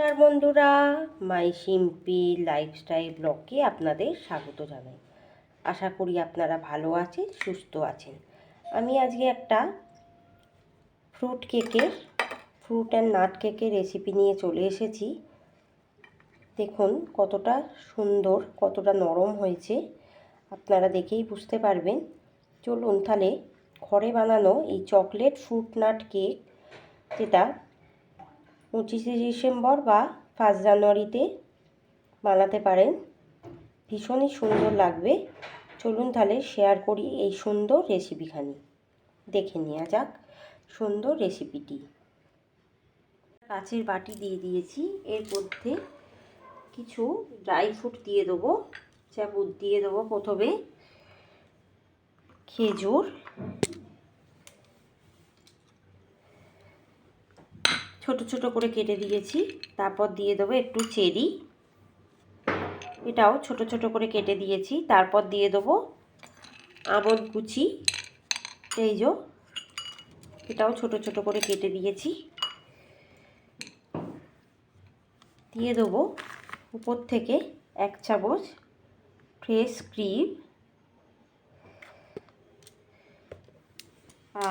নমস্কার বন্ধুরা, মাই সিম্পি লাইফস্টাইল ব্লগে আপনাদের স্বাগত জানাই। আশা করি আপনারা ভালো আছেন, সুস্থ আছেন। আমি আজকে একটা ফ্রুট অ্যান্ড নাট কেকের রেসিপি নিয়ে চলে এসেছি। দেখুন কতটা সুন্দর, কতটা নরম হয়েছে, আপনারা দেখেই বুঝতে পারবেন। চলুন তাহলে ঘরে বানানো এই চকলেট ফ্রুট নাট কেক, যেটা 25শে ডিসেম্বর বা 1 জানুয়ারিতে বানাতে পারেন, ভীষণই সুন্দর লাগবে। চলুন তাহলে শেয়ার করি এই সুন্দর রেসিপিখানি, দেখে নেওয়া যাক সুন্দর রেসিপিটি। কাচের বাটি দিয়ে দিয়েছি, এর মধ্যে কিছু ড্রাই ফ্রুট দিয়ে দেবো। যেমন দিয়ে দেবো প্রথমে খেজুর, ছোট ছোট করে কেটে দিয়েছি। তারপর দিয়ে দেবো একটু চেরি, এটাও ছোট ছোট করে কেটে দিয়েছি। তারপর দিয়ে দেবো আমন্ড কুচি, এই যে এটাও ছোট ছোট করে কেটে দিয়েছি। দিয়ে দেবো উপর থেকে 1 চামচ ফ্রেশ ক্রিম,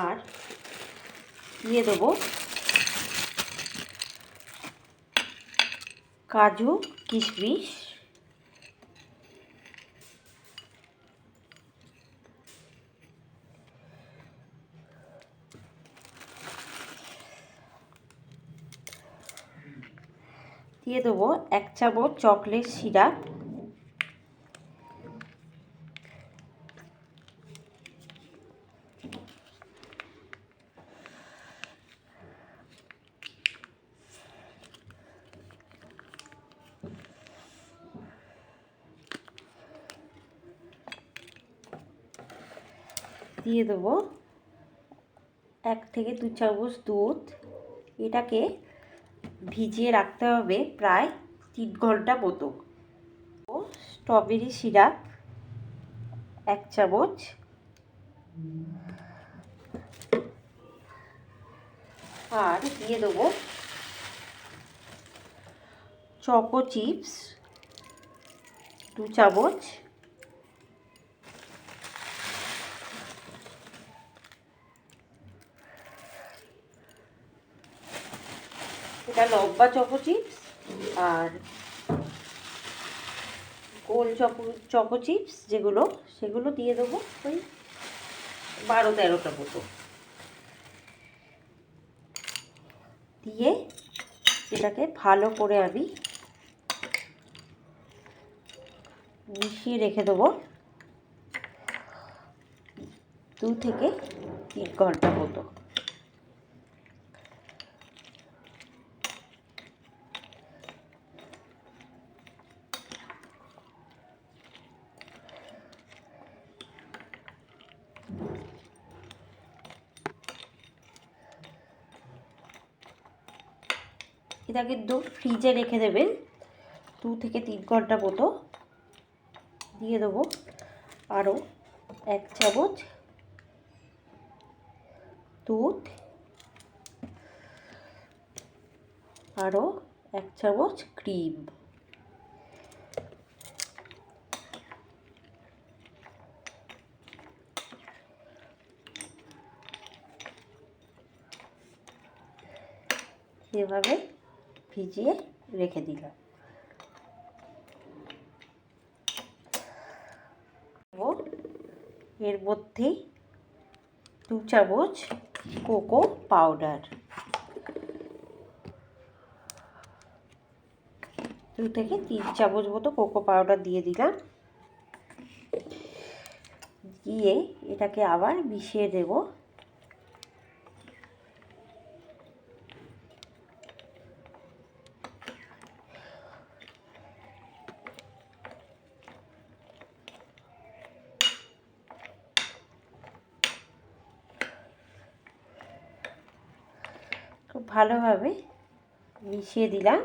আর দিয়ে দেবো কাজু কিশমিশ, দিয়ে দেবো 1 চামচ চকলেট সিরাপ, দিয়ে দেবো 1 থেকে 2 চামচ দুধ। এটাকে ভিজিয়ে রাখতে হবে প্রায় 3 ঘন্টা মতো। ও স্ট্রবেরি সিরাপ 1 চামচ, আর দিয়ে দেবো চকো চিপস 2 চামচ, এটা লম্বা চকো চিপস, আর গোল চকো চিপস যেগুলো, সেগুলো দিয়ে দেবো ওই 12-13টা মতো। দিয়ে এটাকে ভালো করে আমি মিশিয়ে রেখে দেবো 2 থেকে 3 ঘন্টা মতো। এটাকে ফ্রিজে রেখে দেবেন 2 থেকে 3 ঘন্টা মতো। দিয়ে দেবো আরও 1 চামচ দুধ, আরও 1 চামচ ক্রিম। এভাবে ভিজিয়ে রেখে দিলাম। এর মধ্যে 2 চামচ কোকো পাউডার, 2 থেকে 3 চামচ মতো কোকো পাউডার দিয়ে দিলাম। দিয়ে এটাকে আবার মিশিয়ে দেব। খুব ভালোভাবে মিশিয়ে দিলাম।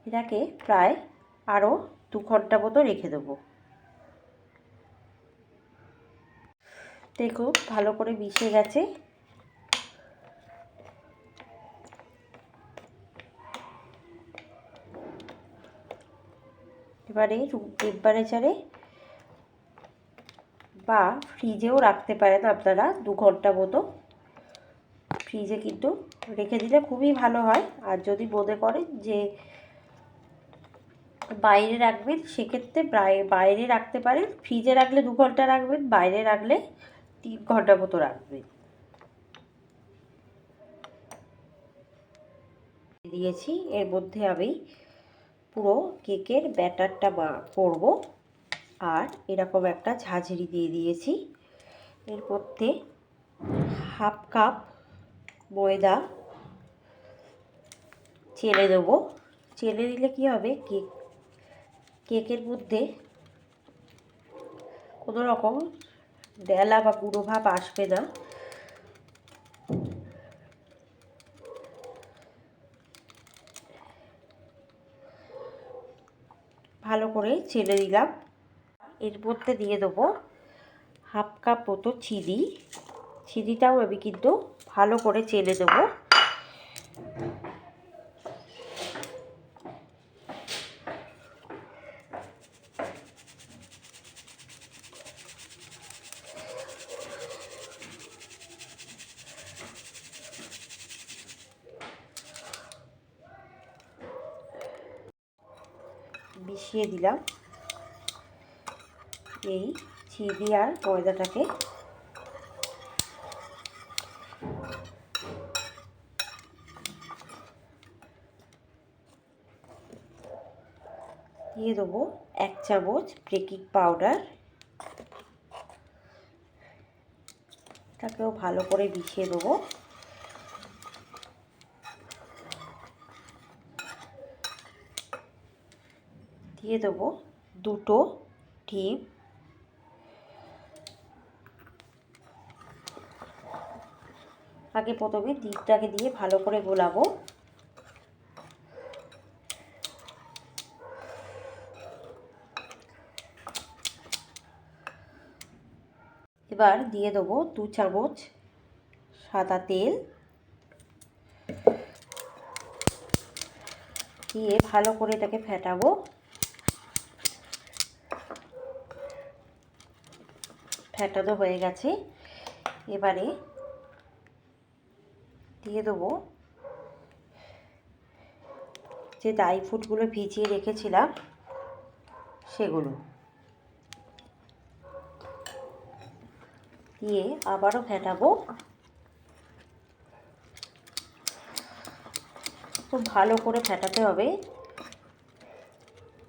এটাকে প্রায় আরও 2 ঘন্টা মতো রেখে দেবো। দেখুন ভালো করে মিশে গেছে। এবারে রুম টেম্পারেচারে বা ফ্রিজেও রাখতে পারেন আপনারা 2 ঘন্টা মতো। ফ্রিজে কিন্তু রেখে দিলে খুবই ভালো হয়। আর যদি মনে করেন যে বাইরে রাখবেন সেক্ষেত্রে বাইরে রাখতে পারেন। ফ্রিজে রাখলে 2 ঘন্টা রাখবেন, বাইরে রাখলে 3 ঘন্টা মতো রাখবেন। দিয়েছি এর মধ্যে আমি পুরো কেকের ব্যাটারটা করব। আর এরকম একটা ঝাঁঝরি দিয়ে দিয়েছি। এর মধ্যে হাফ কাপ ময়দা চেলে দেবো। চেলে দিলে কি হবে, কেকের মধ্যে কোনো রকম ডেলা বা গুঁড়ো ভাব আসবে না। ভালো করে চেলে দিলাম। এর মধ্যে দিয়ে দেবো হাফ কাপ মতো চিনি। চিনিটাও আমি কিন্তু ভালো করে চেলে দেবো। মিশিয়ে দিলাম এই চিনি আর ময়দাটাকে। দিয়ে দেবো 1 চামচ বেকিং পাউডার। এটাকেও ভালো করে মিশিয়ে দেবো। দিয়ে দেবো 2টো ডিম। আগে প্রথমে ডিমটাকে দিয়ে ভালো করে গোলাবো। এবার দিয়ে দেবো 2 চামচ সাদা তেল। দিয়ে ভালো করে এটাকে ফেটাবো। ফেটানো হয়ে গেছে। এবারে দিয়ে দেবো যে ড্রাই ফ্রুটগুলো ভিজিয়ে রেখেছিলাম সেগুলো। দিয়ে আবারও ফেটাবো। খুব ভালো করে ফেটাতে হবে।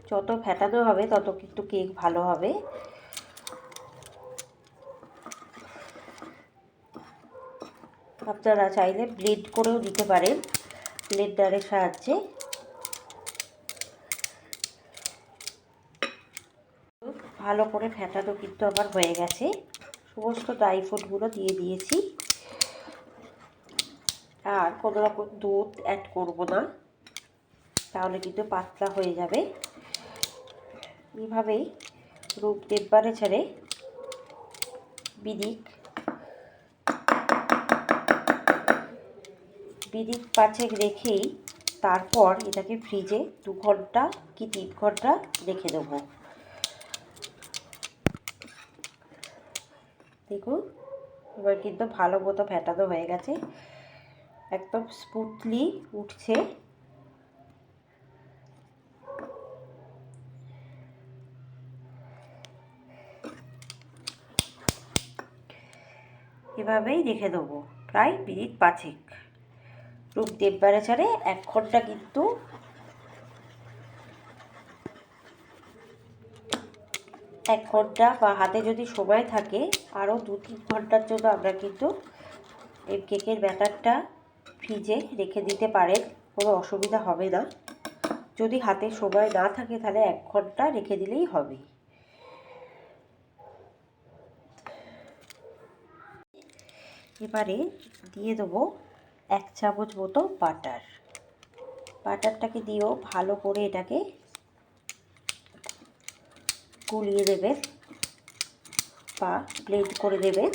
যত ফেটানো হবে তত কিন্তু কেক ভালো হবে। আপনারা চাইলে ব্লেন্ড করেও দিতে পারেন, ব্লেন্ডারের সাহায্যে। ভালো করে ফেটানো কিন্তু আমার হয়ে গেছে। সমস্ত ড্রাই ফ্রুটগুলো দিয়ে দিয়েছি। আর কোনো রকম দুধ অ্যাড করব না, তাহলে কিন্তু পাতলা হয়ে যাবে। এইভাবেই রুম টেম্পারেচারে মিনিট 5 রেখেই তারপর এটাকে ফ্রিজে 2 ঘন্টা কি 3 ঘন্টা রেখে দেবো। দেখুন এবার কিন্তু ভালো মতো ফেটানো হয়ে গেছে, একদম স্মুথলি উঠছে। এভাবেই রেখে দেবো প্রায় মিনিট 5। রুম টেম্পারেচারে 1 ঘন্টা কিন্তু 1 ঘন্টা বা হাতে যদি সময় থাকে আরও 2-3 ঘন্টার জন্য আমরা কিন্তু এই কেকের ব্যাটারটা ফ্রিজে রেখে দিতে পারেন, কোনো অসুবিধা হবে না। যদি হাতে সময় না থাকে তাহলে 1 ঘন্টা রেখে দিলেই হবে। এবারে দিয়ে দেবো 1 চামচ মতো বাটার। বাটারটাকে দিয়েও ভালো করে এটাকে গুলিয়ে দেবেন বা ব্লেন্ড করে দেবেন,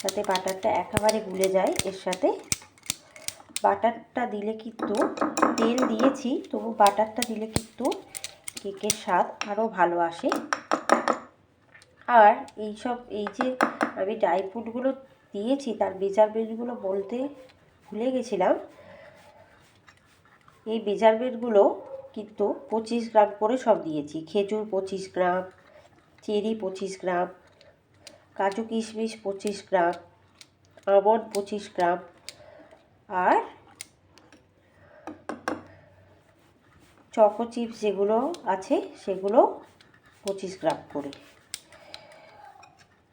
যাতে বাটারটা একেবারে গুলে যায় এর সাথে। বাটারটা দিলে কিন্তু, তেল দিয়েছি তবু বাটারটা দিলে কিন্তু কেকের স্বাদ আরও ভালো আসে। আর এই যে আমি ড্রাই ফ্রুটগুলো দিয়েছি তার মেজারমেন্টগুলো বলতে ভুলে গেছিলাম। এই মেজারমেন্টগুলো কিন্তু 25 গ্রাম করে সব দিয়েছি। খেজুর 25 গ্রাম, চেরি 25 গ্রাম, কাজু কিশমিশ 25 গ্রাম, আমন্ড 25 গ্রাম, আর চকো চিপস যেগুলো আছে সেগুলো 25 গ্রাম করে।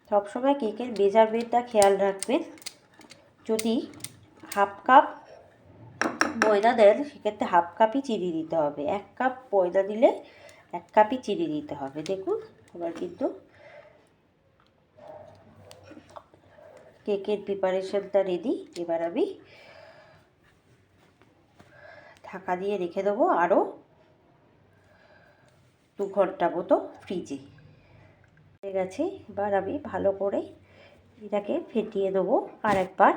সবসময় কেকের মেজারমেন্টটা খেয়াল রাখবেন। যদি হাফ কাপ ময়দা দেন সেক্ষেত্রে হাফ কাপই চিনি দিতে হবে। 1 কাপ ময়দা দিলে 1 কাপই চিনি দিতে হবে। দেখুন আমার কিন্তু কেকের প্রিপারেশনটা রেডি। এবার আমি ঢাকা দিয়ে রেখে দেবো আরও 2 ঘন্টা মতো ফ্রিজে। হয়ে গেছে। এবার আমি ভালো করে এটাকে ফেটিয়ে দেবো আরেকবার।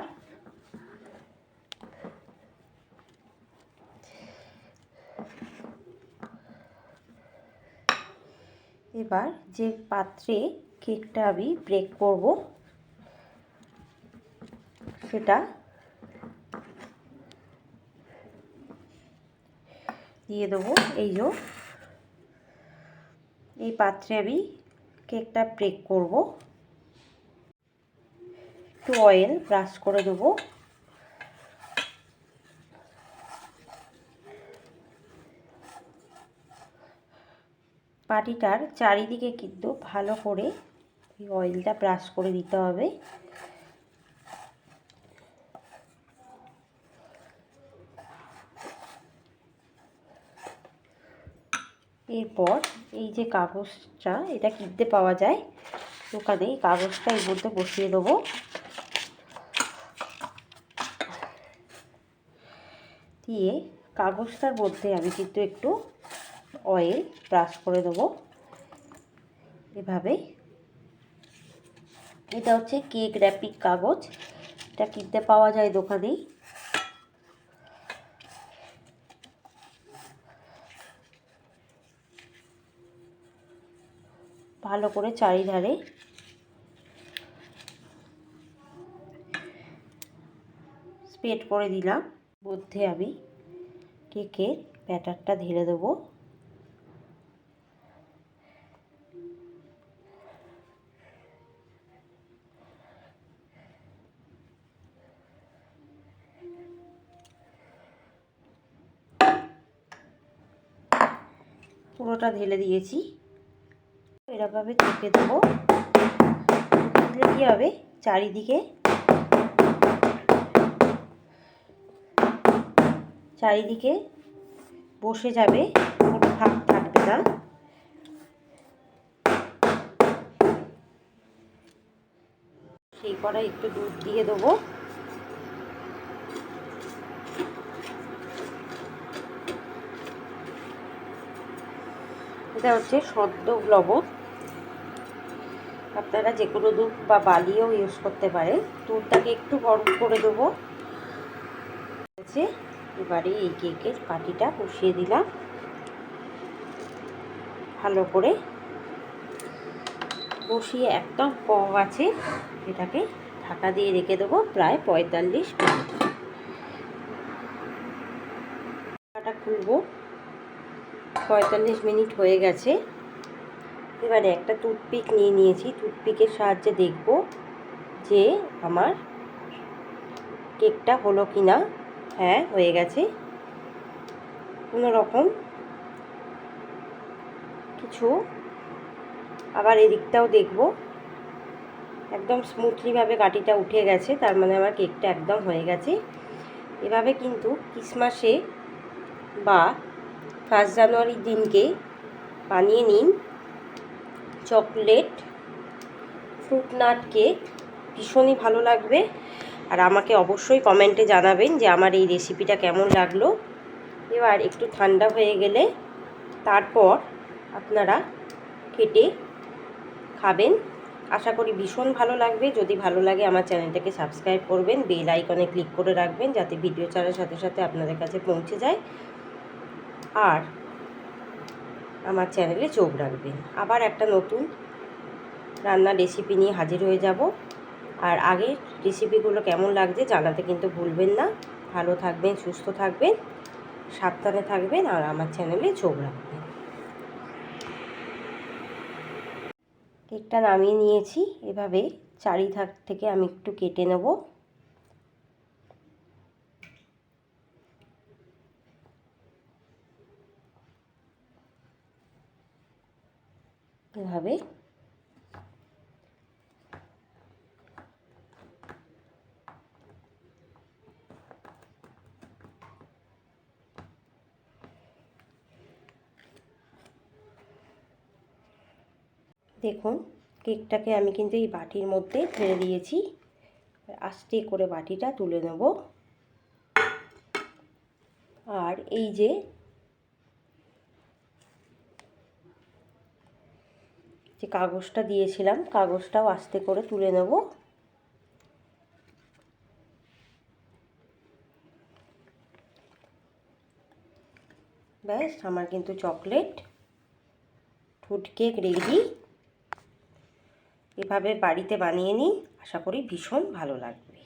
এবার যে পাত্রে কেকটা আমি বেক করব সেটা দিয়ে দেবো। এই পাত্রে আমি কেকটা বেক করব। একটু অয়েল ব্রাশ করে দেবো। পাটিটার চারিদিকে কিন্তু ভালো করে এই অয়েলটা ব্রাশ করে দিতে হবে। এরপর এই যে কাগজটা, এটা কিনতে পাওয়া যায় দোকানে, এই কাগজটা এর মধ্যে বসিয়ে দেবো। দিয়ে কাগজটার মধ্যে আমি কিন্তু একটু অয়েল ব্রাশ করে দেবো এভাবে। এটা হচ্ছে কেক র্যাপিং কাগজ, এটা কিনতে পাওয়া যায় দোকানেই। ভালো করে চারিধারে স্প্রেড করে দিলাম। মধ্যে আমি কেকের ব্যাটারটা ঢেলে দেবো। পুরোটা ঢেলে দিয়েছি। এরকমভাবে চেপে দেবো। দিলে কী হবে, চারিদিকে বসে যাবে, কোনো ফাঁক থাকবে না। সেই কড়াই একটু দুধ দিয়ে দেবো। এটা হচ্ছে সদ্য লবণ, আপনারা যে কোনো দুধ বা বালিও ইউজ করতে পারেন। দুধটাকে একটু গরম করে দেবো। এবারে এই কেকের পাটিটা বসিয়ে দিলাম। ভালো করে বসিয়ে একদম কম আছে এটাকে ঢাকা দিয়ে রেখে দেবো প্রায় 45 মিনিট। ঢাকাটা খুলবো। 45 মিনিট হয়ে গেছে। এবারে একটা টুথপিক নিয়ে নিয়েছি। টুথপিকের সাহায্যে দেখব যে আমার কেকটা হলো কি না। হ্যাঁ, হয়ে গেছে। কোনো রকম কিছু, আবার এদিকটাও দেখব। একদম স্মুথলিভাবে কাঠিটা উঠে গেছে, তার মানে আমার কেকটা একদম হয়ে গেছে। এভাবে কিন্তু ক্রিসমাসে বা 1 জানুয়ারির দিনকে বানিয়ে নিন চকলেট ফ্রুট নাট কেক। ভীষণই ভালো লাগবে। আর আমাকে অবশ্যই কমেন্টে জানাবেন যে আমার এই রেসিপিটা কেমন লাগলো। এবার একটু ঠান্ডা হয়ে গেলে তারপর আপনারা কেটে খাবেন। আশা করি ভীষণ ভালো লাগবে। যদি ভালো লাগে আমার চ্যানেলটাকে সাবস্ক্রাইব করবেন, বেল আইকনে ক্লিক করে রাখবেন যাতে ভিডিও ছাড়ার সাথে সাথে আপনাদের কাছে পৌঁছে যায়। আর আমার চ্যানেলে চোখ রাখবেন। আবার একটা নতুন রান্নার রেসিপি নিয়ে হাজির হয়ে যাব। আর আগের রেসিপিগুলো কেমন লাগছে জানাতে কিন্তু ভুলবেন না। ভালো থাকবেন, সুস্থ থাকবেন, সাবধানে থাকবেন আর আমার চ্যানেলে চোখ রাখবেন। কেকটা নামিয়ে নিয়েছি। এভাবে চারিধার থেকে আমি একটু কেটে নেব। এভাবে দেখুন কেকটাকে আমি কিন্তু এই বাটির মধ্যে ঢেলে দিয়েছি। আস্তে করে বাটিটা তুলে নেব। আর এই যে কাগজটা দিয়েছিলাম, কাগজটাও আস্তে করে তুলে নেব। ব্যাস, আমার কিন্তু চকলেট ফুড কেক রেডি। এভাবে বাড়িতে বানিয়ে নিন, আশা করি ভীষণ ভালো লাগবে।